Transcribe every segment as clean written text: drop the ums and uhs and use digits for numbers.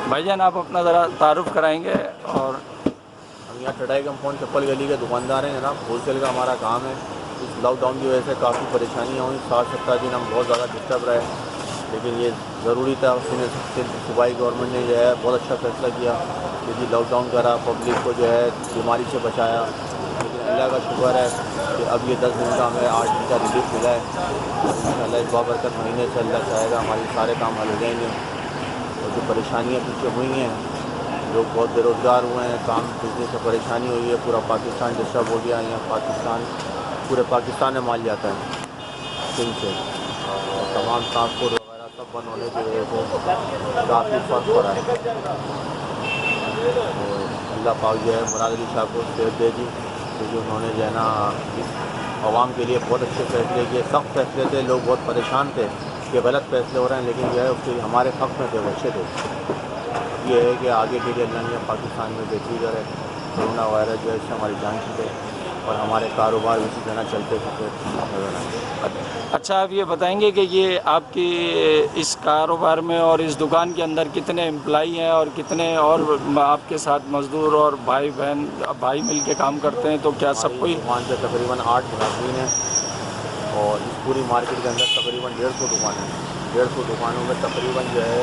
भाईजान आप अपना ज़रा तारुफ कराएंगे। और हम यहाँ चढ़ाई कंपाउंड चप्पल गली के दुकानदार हैं जनाब। होलसेल का हमारा काम है। इस लॉकडाउन की वजह से काफ़ी परेशानियाँ हुई। 60-70 दिन हम बहुत ज़्यादा डिस्टर्ब रहे, लेकिन ये ज़रूरी था। सूबाई गवर्नमेंट ने जो है बहुत अच्छा फैसला किया, क्योंकि लॉकडाउन करा, पब्लिक को जो है बीमारी से बचाया। लेकिन अल्लाह का शुक्र है कि अब ये 10 दिन का हमें 8 दिन का रिलीफ मिला है। इंशाअल्लाह इस बाबरकत महीने से अल्लाह चाहेगा हमारे सारे काम हल हो जाएंगे। और जो परेशानियाँ पीछे हुई हैं, लोग बहुत बेरोज़गार हुए हैं, काम बिजनेस से परेशानी हुई है, पूरा पाकिस्तान डिस्टर्ब हो गया। यहाँ पाकिस्तान, पूरे पाकिस्तान में माल जाता है सिंध से, और तमाम ट्रांसपोर्ट वगैरह सब बंद होने की वजह से काफ़ी फ़र्क पड़ा है। तो अल्लाह पाक जो है मुराद अली शाह को सेहत दे दी, क्योंकि उन्होंने जो है ना इस आवाम के लिए बहुत अच्छे फैसले किए। सख्त फैसले थे, लोग बहुत परेशान थे कि गलत फैसले हो रहे हैं, लेकिन जो है उसके हमारे हक़ में थे, वो अच्छे थे। ये है कि आगे के लिए अल्लाह ने पाकिस्तान में बेहतरी करे, कोरोना वायरस जो है इससे हमारी जान छूटे और हमारे कारोबार इसी तरह चलते फिरते नजर आए। अच्छा, आप ये बताएंगे कि ये आपकी इस कारोबार में और इस दुकान के अंदर कितने एम्प्लाई हैं और कितने और आपके साथ मज़दूर और भाई बहन भाई मिल के काम करते हैं, तो क्या सब हमारी कोई? दुकान पे तकरीबन 8 मुलाज़िमीन हैं, और इस पूरी मार्केट के अंदर तकरीबन 150 दुकानें हैं। 150 दुकानों में तकरीबन जो है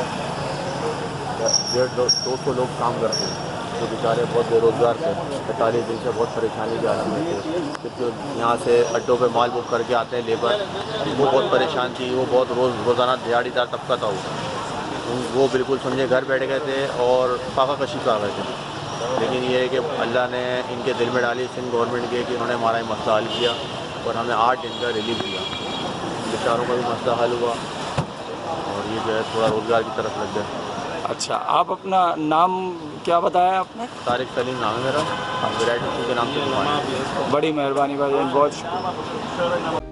200 लोग काम करते हैं, जो बेचारे बहुत बेरोज़गार थे। 45 दिन से बहुत परेशानी के हालत में थे, क्योंकि यहाँ से अड्डों पे माल बुक करके आते हैं लेबर, वो बहुत परेशान थी। वो बहुत रोज़ाना दिहाड़ीदार तबका था। वो बिल्कुल समझे घर बैठ गए थे और फाका कशी पे आ गए थे। लेकिन ये है कि अल्लाह ने इनके दिल में डाली, सिंध गवर्नमेंट के, कि उन्होंने हमारा मसला हल किया और हमें 8 दिन का रिलीफ दिया। बेचारों का भी मसला हल हुआ और ये जो है थोड़ा रोज़गार की तरफ लग गया। अच्छा, आप अपना नाम क्या बताया आपने? तारिक सलीम नाम है मेरा। विराट के नाम से दुकान है। बड़ी मेहरबानी भाई, बहुत शुक्रिया।